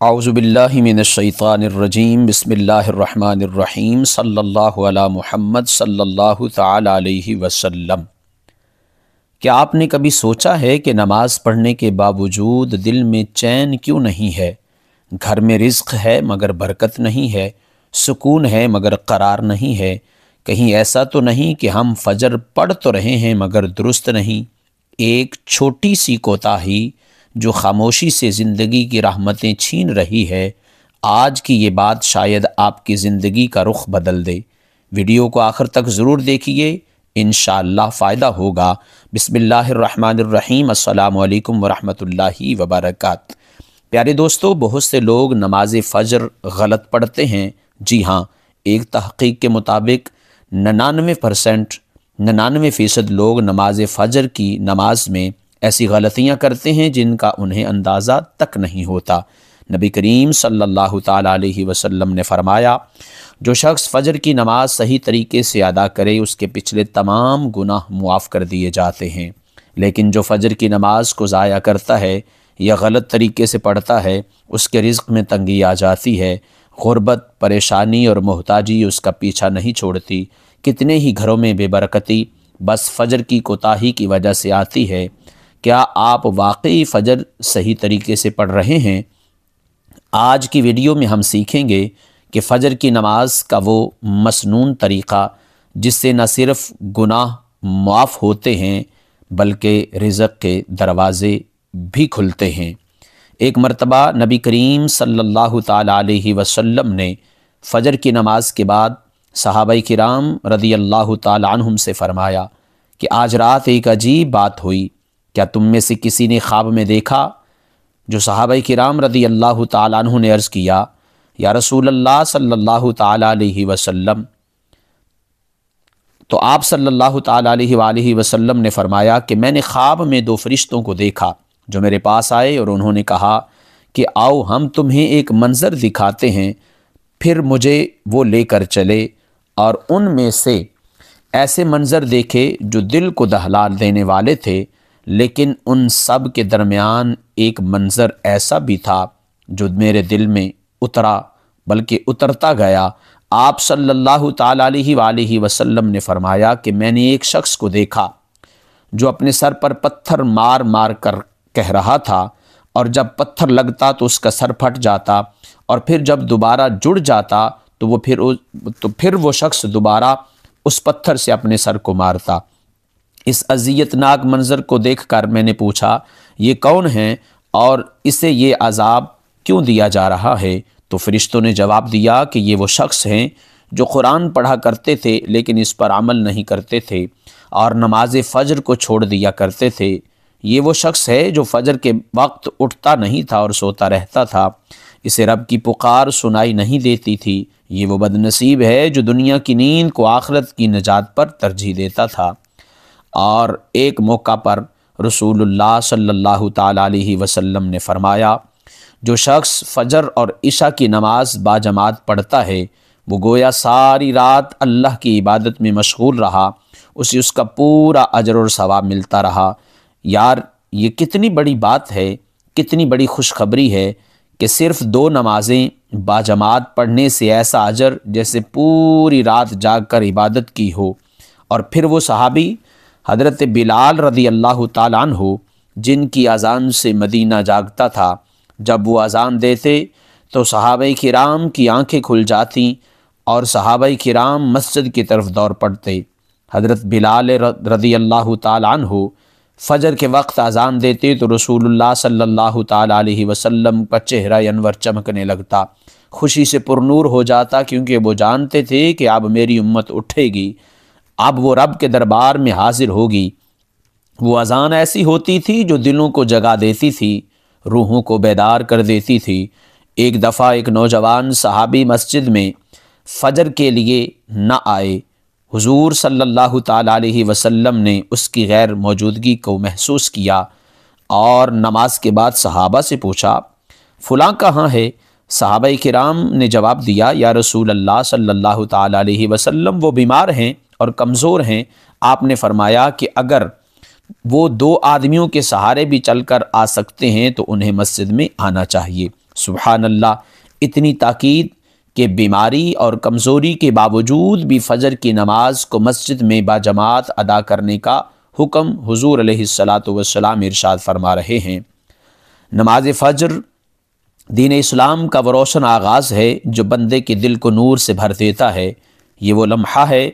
اعوذ باللہ من الشیطان الرجیم بسم اللہ الرحمن الرحیم صلی اللہ علی محمد صلی اللہ تعالی علیہ وسلم۔ کیا آپ نے کبھی سوچا ہے کہ نماز پڑھنے کے باوجود دل میں چین کیوں نہیں ہے؟ گھر میں رزق ہے مگر برکت نہیں ہے، سکون ہے مگر قرار نہیں ہے۔ کہیں ایسا تو نہیں کہ ہم فجر پڑھ تو رہے ہیں مگر درست نہیں؟ ایک چھوٹی سی کوتاہی جو خاموشی سے زندگی کی رحمتیں چھین رہی ہے، آج کی یہ بات شاید آپ کی زندگی کا رخ بدل دے۔ ویڈیو کو آخر تک ضرور دیکھیے، انشاءاللہ فائدہ ہوگا۔ بسم اللہ الرحمن الرحیم۔ السلام علیکم ورحمۃ اللہ وبرکاتہ۔ پیارے دوستو، بہت سے لوگ نماز فجر غلط پڑھتے ہیں۔ جی ہاں، ایک تحقیق کے مطابق 99% لوگ نماز فجر کی نماز میں ایسی غلطیاں کرتے ہیں جن کا انہیں اندازہ تک نہیں ہوتا۔ نبی کریم صلی اللہ تعالیٰ علیہ وسلم نے فرمایا، جو شخص فجر کی نماز صحیح طریقے سے ادا کرے اس کے پچھلے تمام گناہ معاف کر دیے جاتے ہیں، لیکن جو فجر کی نماز کو ضائع کرتا ہے یا غلط طریقے سے پڑھتا ہے اس کے رزق میں تنگی آ جاتی ہے۔ غربت، پریشانی اور محتاجی اس کا پیچھا نہیں چھوڑتی۔ کتنے ہی گھروں میں بے برکتی بس فجر کی کوتاہی کی وجہ سے آتی ہے۔ کیا آپ واقعی فجر صحیح طریقے سے پڑھ رہے ہیں؟ آج کی ویڈیو میں ہم سیکھیں گے کہ فجر کی نماز کا وہ مسنون طریقہ جس سے نہ صرف گناہ معاف ہوتے ہیں بلکہ رزق کے دروازے بھی کھلتے ہیں۔ ایک مرتبہ نبی کریم صلی اللہ تعالیٰ علیہ وسلم نے فجر کی نماز کے بعد صحابہ کرام رضی اللہ تعالیٰ عنہم سے فرمایا کہ آج رات ایک عجیب بات ہوئی، کیا تم میں سے کسی نے خواب میں دیکھا؟ جو صحابہ کرام رضی اللہ تعالیٰ عنہ نے عرض کیا، یا رسول اللہ صلی اللہ تعالیٰ علیہ وسلم، تو آپ صلی اللہ تعالیٰ علیہ وآلہ وسلم نے فرمایا کہ میں نے خواب میں دو فرشتوں کو دیکھا جو میرے پاس آئے اور انہوں نے کہا کہ آؤ ہم تمہیں ایک منظر دکھاتے ہیں۔ پھر مجھے وہ لے کر چلے اور ان میں سے ایسے منظر دیکھے جو دل کو دہلا دینے والے تھے، لیکن ان سب کے درمیان ایک منظر ایسا بھی تھا جو میرے دل میں اترا بلکہ اترتا گیا۔ آپ صلی اللہ تعالیٰ علیہ وآلہ وسلم نے فرمایا کہ میں نے ایک شخص کو دیکھا جو اپنے سر پر پتھر مار مار کر کہہ رہا تھا، اور جب پتھر لگتا تو اس کا سر پھٹ جاتا، اور پھر جب دوبارہ جڑ جاتا تو پھر وہ شخص دوبارہ اس پتھر سے اپنے سر کو مارتا۔ اس اذیت ناک منظر کو دیکھ کر میں نے پوچھا، یہ کون ہیں اور اسے یہ عذاب کیوں دیا جا رہا ہے؟ تو فرشتوں نے جواب دیا کہ یہ وہ شخص ہیں جو قرآن پڑھا کرتے تھے لیکن اس پر عمل نہیں کرتے تھے اور نماز فجر کو چھوڑ دیا کرتے تھے۔ یہ وہ شخص ہے جو فجر کے وقت اٹھتا نہیں تھا اور سوتا رہتا تھا، اسے رب کی پکار سنائی نہیں دیتی تھی۔ یہ وہ بد نصیب ہے جو دنیا کی نیند کو آخرت کی نجات پر ترجیح دیتا تھا۔ اور ایک موقع پر رسول اللہ صلی اللہ تعالیٰ علیہ وسلم نے فرمایا، جو شخص فجر اور عشاء کی نماز باجماعت پڑھتا ہے وہ گویا ساری رات اللہ کی عبادت میں مشغول رہا، اسے اس کا پورا اجر اور ثواب ملتا رہا۔ یار، یہ کتنی بڑی بات ہے، کتنی بڑی خوشخبری ہے کہ صرف 2 نمازیں باجماعت پڑھنے سے ایسا اجر جیسے پوری رات جاگ کر عبادت کی ہو۔ اور پھر وہ صحابی حضرت بلال رضی اللہ تعالیٰ عنہ جن کی اذان سے مدینہ جاگتا تھا، جب وہ اذان دیتے تو صحابہ کرام کی آنکھیں کھل جاتی اور صحابہ کرام مسجد کی طرف دوڑ پڑتے۔ حضرت بلال رضی اللہ تعالیٰ عنہ فجر کے وقت اذان دیتے تو رسول اللہ صلی اللہ تعالیٰ علیہ وسلم کا چہرہ انور چمکنے لگتا، خوشی سے پرنور ہو جاتا، کیونکہ وہ جانتے تھے کہ اب میری امت اٹھے گی، اب وہ رب کے دربار میں حاضر ہوگی۔ وہ اذان ایسی ہوتی تھی جو دلوں کو جگا دیتی تھی، روحوں کو بیدار کر دیتی تھی۔ ایک دفعہ ایک نوجوان صحابی مسجد میں فجر کے لیے نہ آئے، حضور صلی اللہ تعالیٰ علیہ وسلم نے اس کی غیر موجودگی کو محسوس کیا اور نماز کے بعد صحابہ سے پوچھا، فلاں کہاں ہے؟ صحابہ کرام نے جواب دیا، یا رسول اللہ صلی اللہ تعالیٰ علیہ وسلم وہ بیمار ہیں اور کمزور ہیں۔ آپ نے فرمایا کہ اگر وہ 2 آدمیوں کے سہارے بھی چل کر آ سکتے ہیں تو انہیں مسجد میں آنا چاہیے۔ سبحان اللہ، اتنی تاکید کہ بیماری اور کمزوری کے باوجود بھی فجر کی نماز کو مسجد میں باجماعت ادا کرنے کا حکم حضور علیہ الصلاۃ والسلام ارشاد فرما رہے ہیں۔ نماز فجر دین اسلام کا وہ روشن آغاز ہے جو بندے کے دل کو نور سے بھر دیتا ہے۔ یہ وہ لمحہ ہے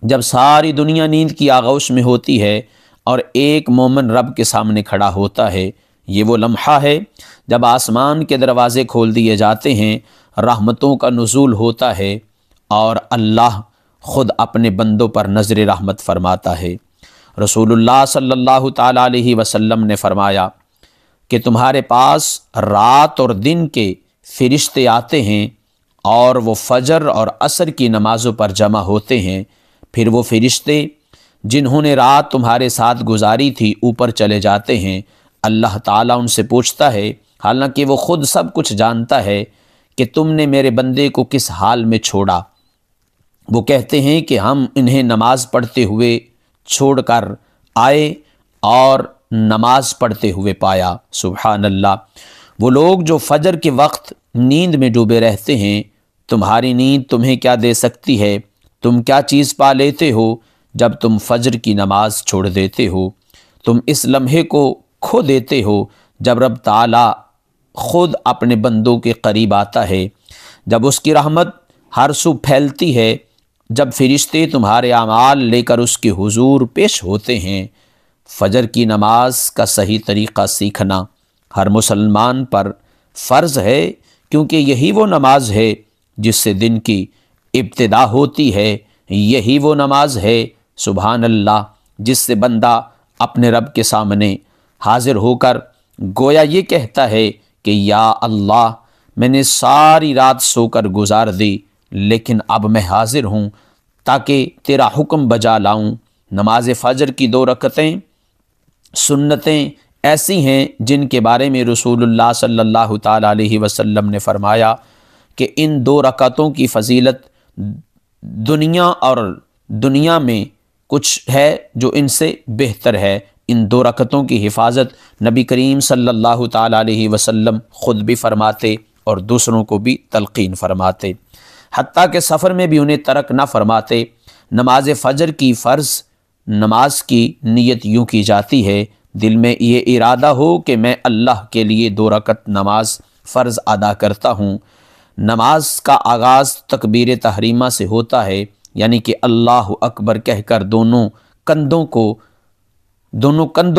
جب ساری دنیا نیند کی آغوش میں ہوتی ہے اور ایک مومن رب کے سامنے کھڑا ہوتا ہے۔ یہ وہ لمحہ ہے جب آسمان کے دروازے کھول دیے جاتے ہیں، رحمتوں کا نزول ہوتا ہے اور اللہ خود اپنے بندوں پر نظر رحمت فرماتا ہے۔ رسول اللہ صلی اللہ تعالیٰ علیہ وسلم نے فرمایا کہ تمہارے پاس رات اور دن کے فرشتے آتے ہیں اور وہ فجر اور عصر کی نمازوں پر جمع ہوتے ہیں، پھر وہ فرشتے جنہوں نے رات تمہارے ساتھ گزاری تھی اوپر چلے جاتے ہیں۔ اللہ تعالیٰ ان سے پوچھتا ہے، حالانکہ وہ خود سب کچھ جانتا ہے، کہ تم نے میرے بندے کو کس حال میں چھوڑا؟ وہ کہتے ہیں کہ ہم انہیں نماز پڑھتے ہوئے چھوڑ کر آئے اور نماز پڑھتے ہوئے پایا۔ سبحان اللہ، وہ لوگ جو فجر کے وقت نیند میں ڈوبے رہتے ہیں، تمہاری نیند تمہیں کیا دے سکتی ہے؟ تم کیا چیز پا لیتے ہو جب تم فجر کی نماز چھوڑ دیتے ہو؟ تم اس لمحے کو کھو دیتے ہو جب رب تعالیٰ خود اپنے بندوں کے قریب آتا ہے، جب اس کی رحمت ہر سو پھیلتی ہے، جب فرشتے تمہارے اعمال لے کر اس کے حضور پیش ہوتے ہیں۔ فجر کی نماز کا صحیح طریقہ سیکھنا ہر مسلمان پر فرض ہے، کیونکہ یہی وہ نماز ہے جس سے دن کی ابتدا ہوتی ہے، یہی وہ نماز ہے سبحان اللہ جس سے بندہ اپنے رب کے سامنے حاضر ہو کر گویا یہ کہتا ہے کہ یا اللہ، میں نے ساری رات سو کر گزار دی، لیکن اب میں حاضر ہوں تاکہ تیرا حکم بجا لاؤں۔ نماز فجر کی 2 رکعتیں سنتیں ایسی ہیں جن کے بارے میں رسول اللہ صلی اللہ تعالیٰ علیہ وسلم نے فرمایا کہ ان 2 رکعتوں کی فضیلت دنیا میں کچھ ہے جو ان سے بہتر ہے۔ ان 2 رکعتوں کی حفاظت نبی کریم صلی اللہ تعالیٰ علیہ وسلم خود بھی فرماتے اور دوسروں کو بھی تلقین فرماتے، حتیٰ کہ سفر میں بھی انہیں ترک نہ فرماتے۔ نماز فجر کی فرض نماز کی نیت یوں کی جاتی ہے، دل میں یہ ارادہ ہو کہ میں اللہ کے لیے 2 رکعت نماز فرض ادا کرتا ہوں۔ نماز کا آغاز تکبیر تحریمہ سے ہوتا ہے، یعنی کہ اللہ اکبر کہہ کر دونوں کندھوں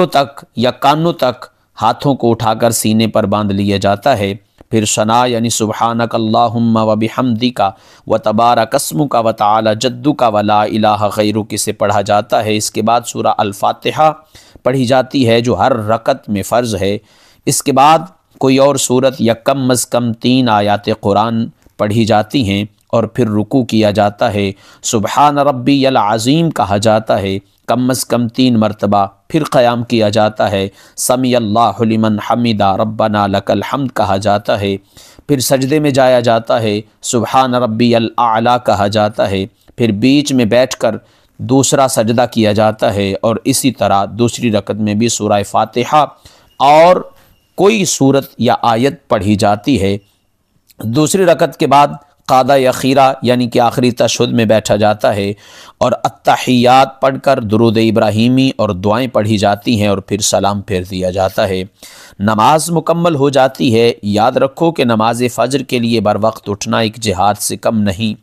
تک یا کانوں تک ہاتھوں کو اٹھا کر سینے پر باندھ لیا جاتا ہے۔ پھر ثنا یعنی سبحانک اللہم و بحمدک و تبارک اسمک و تعالی جدک و لا الہ غیرک سے پڑھا جاتا ہے۔ اس کے بعد سورہ الفاتحہ پڑھی جاتی ہے جو ہر رکعت میں فرض ہے۔ اس کے بعد کوئی اور سورت یا کم از کم 3 آیات قرآن پڑھی جاتی ہیں اور پھر رکوع کیا جاتا ہے۔ سبحان ربی العظیم کہا جاتا ہے کم از کم 3 مرتبہ، پھر قیام کیا جاتا ہے۔ سمی اللہ لمن حمدہ ربنا لک الحمد کہا جاتا ہے، پھر سجدے میں جایا جاتا ہے، سبحان ربی الاعلیٰ کہا جاتا ہے، پھر بیچ میں بیٹھ کر دوسرا سجدہ کیا جاتا ہے، اور اسی طرح دوسری رکعت میں بھی سورہ فاتحہ اور کوئی سورت یا آیت پڑھی جاتی ہے۔ دوسری رکعت کے بعد قادہ اخیرہ یعنی کہ آخری تشہد میں بیٹھا جاتا ہے اور التحیات پڑھ کر درود ابراہیمی اور دعائیں پڑھی جاتی ہیں اور پھر سلام پھیر دیا جاتا ہے۔ نماز مکمل ہو جاتی ہے۔ یاد رکھو کہ نماز فجر کے لیے بر وقت اٹھنا ایک جہاد سے کم نہیں،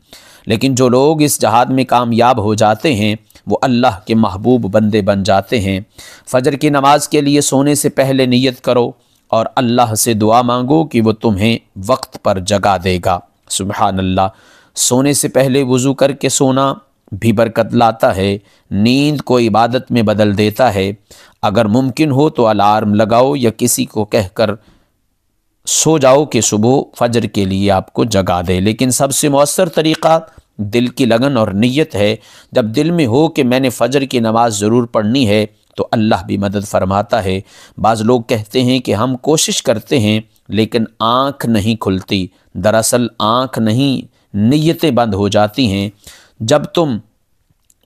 لیکن جو لوگ اس جہاد میں کامیاب ہو جاتے ہیں وہ اللہ کے محبوب بندے بن جاتے ہیں۔ فجر کی نماز کے لیے سونے سے پہلے نیت کرو اور اللہ سے دعا مانگو کہ وہ تمہیں وقت پر جگا دے گا۔ سبحان اللہ، سونے سے پہلے وضو کر کے سونا بھی برکت لاتا ہے، نیند کو عبادت میں بدل دیتا ہے۔ اگر ممکن ہو تو الارم لگاؤ یا کسی کو کہہ کر سو جاؤ کہ صبح فجر کے لیے آپ کو جگا دے، لیکن سب سے مؤثر طریقہ دل کی لگن اور نیت ہے۔ جب دل میں ہو کہ میں نے فجر کی نماز ضرور پڑھنی ہے تو اللہ بھی مدد فرماتا ہے۔ بعض لوگ کہتے ہیں کہ ہم کوشش کرتے ہیں لیکن آنکھ نہیں کھلتی، دراصل آنکھ نہیں، نیتیں بند ہو جاتی ہیں۔ جب تم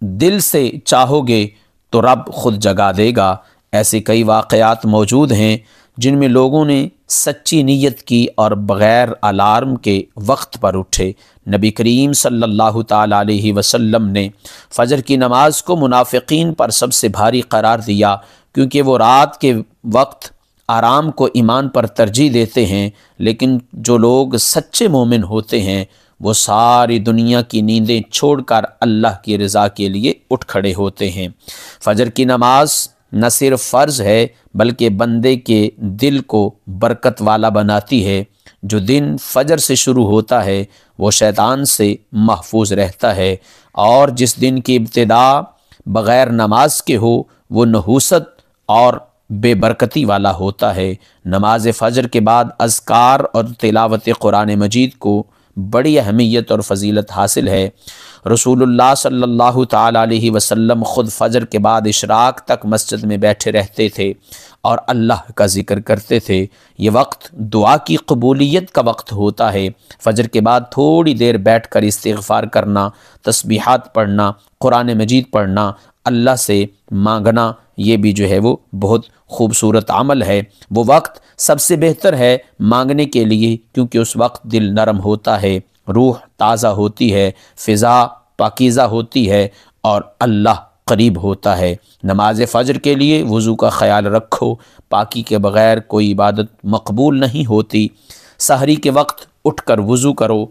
دل سے چاہو گے تو رب خود جگا دے گا۔ ایسے کئی واقعات موجود ہیں جن میں لوگوں نے سچی نیت کی اور بغیر الارم کے وقت پر اٹھے۔ نبی کریم صلی اللہ تعالیٰ علیہ وسلم نے فجر کی نماز کو منافقین پر سب سے بھاری قرار دیا، کیونکہ وہ رات کے وقت آرام کو ایمان پر ترجیح دیتے ہیں، لیکن جو لوگ سچے مومن ہوتے ہیں وہ ساری دنیا کی نیندیں چھوڑ کر اللہ کی رضا کے لیے اٹھ کھڑے ہوتے ہیں۔ فجر کی نماز نہ صرف فرض ہے بلکہ بندے کے دل کو برکت والا بناتی ہے۔ جو دن فجر سے شروع ہوتا ہے وہ شیطان سے محفوظ رہتا ہے، اور جس دن کی ابتدا بغیر نماز کے ہو وہ نحوست اور بے برکتی والا ہوتا ہے۔ نماز فجر کے بعد اذکار اور تلاوت قرآن مجید کو بڑی اہمیت اور فضیلت حاصل ہے۔ رسول اللہ صلی اللہ تعالیٰ علیہ وسلم خود فجر کے بعد اشراق تک مسجد میں بیٹھے رہتے تھے اور اللہ کا ذکر کرتے تھے۔ یہ وقت دعا کی قبولیت کا وقت ہوتا ہے۔ فجر کے بعد تھوڑی دیر بیٹھ کر استغفار کرنا، تسبیحات پڑھنا، قرآن مجید پڑھنا، اللہ سے مانگنا، یہ بھی جو ہے وہ بہت خوبصورت عمل ہے۔ وہ وقت سب سے بہتر ہے مانگنے کے لیے، کیونکہ اس وقت دل نرم ہوتا ہے، روح تازہ ہوتی ہے، فضا پاکیزہ ہوتی ہے اور اللہ قریب ہوتا ہے۔ نماز فجر کے لیے وضو کا خیال رکھو، پاکی کے بغیر کوئی عبادت مقبول نہیں ہوتی۔ سحری کے وقت اٹھ کر وضو کرو،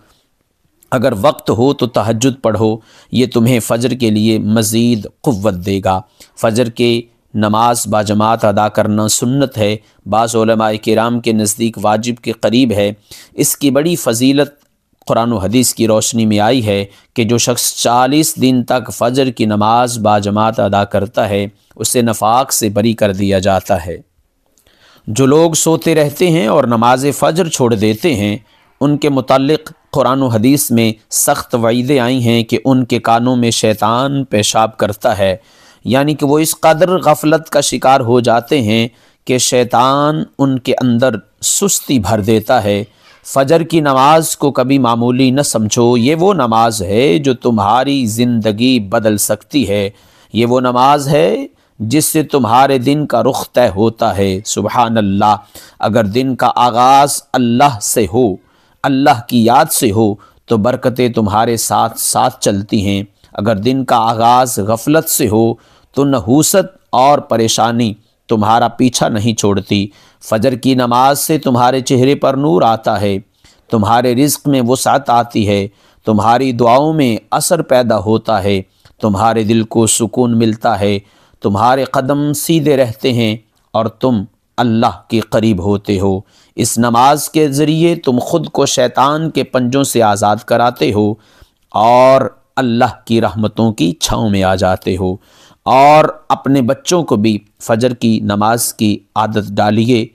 اگر وقت ہو تو تہجد پڑھو، یہ تمہیں فجر کے لیے مزید قوت دے گا۔ فجر کے نماز باجماعت ادا کرنا سنت ہے، بعض علماء کرام کے نزدیک واجب کے قریب ہے۔ اس کی بڑی فضیلت قرآن و حدیث کی روشنی میں آئی ہے کہ جو شخص 40 دن تک فجر کی نماز باجماعت ادا کرتا ہے اسے نفاق سے بری کر دیا جاتا ہے۔ جو لوگ سوتے رہتے ہیں اور نماز فجر چھوڑ دیتے ہیں ان کے متعلق قرآن و حدیث میں سخت وعیدیں آئی ہیں کہ ان کے کانوں میں شیطان پیشاب کرتا ہے، یعنی کہ وہ اس قدر غفلت کا شکار ہو جاتے ہیں کہ شیطان ان کے اندر سستی بھر دیتا ہے۔ فجر کی نماز کو کبھی معمولی نہ سمجھو، یہ وہ نماز ہے جو تمہاری زندگی بدل سکتی ہے۔ یہ وہ نماز ہے جس سے تمہارے دن کا رخ طے ہوتا ہے۔ سبحان اللہ! اگر دن کا آغاز اللہ سے ہو، اللہ کی یاد سے ہو تو برکتیں تمہارے ساتھ ساتھ چلتی ہیں۔ اگر دن کا آغاز غفلت سے ہو تو نحوست اور پریشانی تمہارا پیچھا نہیں چھوڑتی۔ فجر کی نماز سے تمہارے چہرے پر نور آتا ہے، تمہارے رزق میں وسعت آتی ہے، تمہاری دعاؤں میں اثر پیدا ہوتا ہے، تمہارے دل کو سکون ملتا ہے، تمہارے قدم سیدھے رہتے ہیں اور تم اللہ کے قریب ہوتے ہو۔ اس نماز کے ذریعے تم خود کو شیطان کے پنجوں سے آزاد کراتے ہو اور اللہ کی رحمتوں کی چھاؤں میں آ جاتے ہو۔ اور اپنے بچوں کو بھی فجر کی نماز کی عادت ڈالیے۔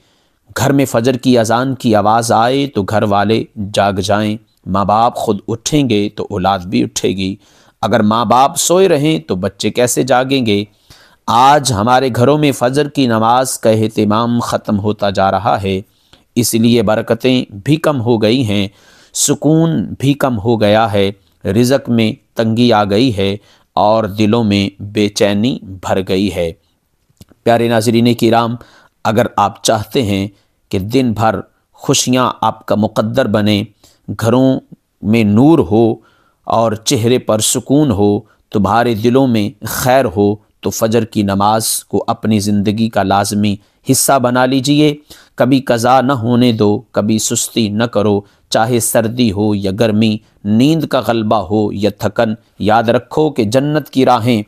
گھر میں فجر کی اذان کی آواز آئے تو گھر والے جاگ جائیں۔ ماں باپ خود اٹھیں گے تو اولاد بھی اٹھے گی۔ اگر ماں باپ سوئے رہیں تو بچے کیسے جاگیں گے؟ آج ہمارے گھروں میں فجر کی نماز کا اہتمام ختم ہوتا جا رہا ہے، اس لیے برکتیں بھی کم ہو گئی ہیں، سکون بھی کم ہو گیا ہے، رزق میں تنگی آ گئی ہے اور دلوں میں بے چینی بھر گئی ہے۔ پیارے ناظرین کرام، اگر آپ چاہتے ہیں کہ دن بھر خوشیاں آپ کا مقدر بنیں، گھروں میں نور ہو اور چہرے پر سکون ہو، تمہارے دلوں میں خیر ہو، تو فجر کی نماز کو اپنی زندگی کا لازمی حصہ بنا لیجئے۔ کبھی قضا نہ ہونے دو، کبھی سستی نہ کرو، چاہے سردی ہو یا گرمی، نیند کا غلبہ ہو یا تھکن، یاد رکھو کہ جنت کی راہیں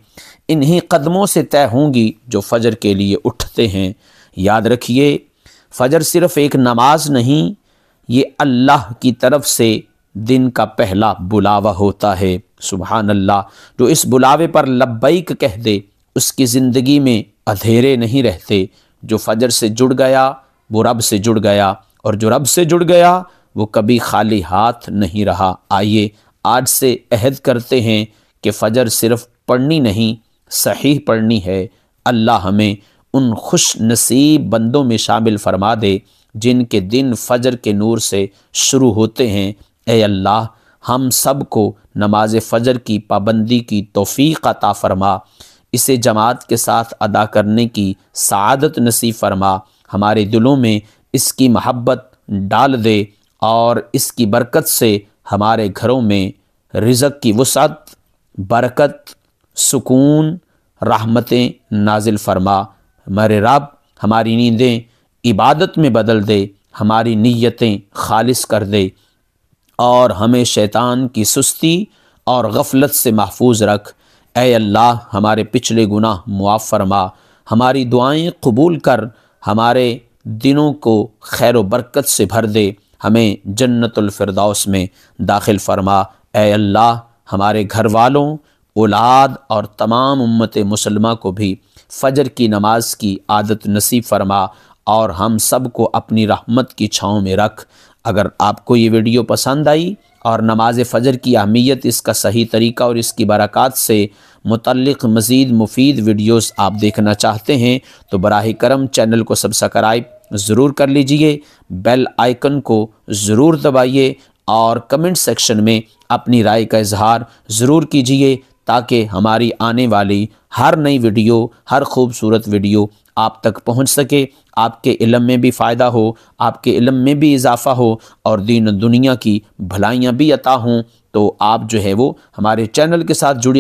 انہی قدموں سے طے ہوں گی جو فجر کے لیے اٹھتے ہیں۔ یاد رکھیے، فجر صرف ایک نماز نہیں، یہ اللہ کی طرف سے دن کا پہلا بلاوا ہوتا ہے۔ سبحان اللہ! جو اس بلاوے پر لبیک کہہ دے اس کی زندگی میں اندھیرے نہیں رہتے۔ جو فجر سے جڑ گیا وہ رب سے جڑ گیا، اور جو رب سے جڑ گیا وہ کبھی خالی ہاتھ نہیں رہا۔ آئیے آج سے عہد کرتے ہیں کہ فجر صرف پڑھنی نہیں، صحیح پڑھنی ہے۔ اللہ ہمیں ان خوش نصیب بندوں میں شامل فرما دے جن کے دن فجر کے نور سے شروع ہوتے ہیں۔ اے اللہ، ہم سب کو نماز فجر کی پابندی کی توفیق عطا فرما، اسے جماعت کے ساتھ ادا کرنے کی سعادت نصیب فرما۔ ہمارے دلوں میں اس کی محبت ڈال دے اور اس کی برکت سے ہمارے گھروں میں رزق کی وسعت، برکت، سکون، رحمتیں نازل فرما۔ ہمارے رب ہماری نیندیں عبادت میں بدل دے، ہماری نیتیں خالص کر دے اور ہمیں شیطان کی سستی اور غفلت سے محفوظ رکھ۔ اے اللہ ہمارے پچھلے گناہ معاف فرما، ہماری دعائیں قبول کر، ہمارے دنوں کو خیر و برکت سے بھر دے، ہمیں جنت الفردوس میں داخل فرما۔ اے اللہ ہمارے گھر والوں، اولاد اور تمام امت مسلمہ کو بھی فجر کی نماز کی عادت نصیب فرما اور ہم سب کو اپنی رحمت کی چھاؤں میں رکھ۔ اگر آپ کو یہ ویڈیو پسند آئی اور نماز فجر کی اہمیت، اس کا صحیح طریقہ اور اس کی برکات سے متعلق مزید مفید ویڈیوز آپ دیکھنا چاہتے ہیں تو براہ کرم چینل کو سبسکرائب ضرور کر لیجئے، بیل آئیکن کو ضرور دبائیے اور کمنٹ سیکشن میں اپنی رائے کا اظہار ضرور کیجئے تاکہ ہماری آنے والی ہر نئی ویڈیو، ہر خوبصورت ویڈیو آپ تک پہنچ سکے، آپ کے علم میں بھی فائدہ ہو، آپ کے علم میں بھی اضافہ ہو اور دین و دنیا کی بھلائیاں بھی عطا ہوں۔ تو آپ جو ہے وہ ہمارے چینل کے ساتھ جڑے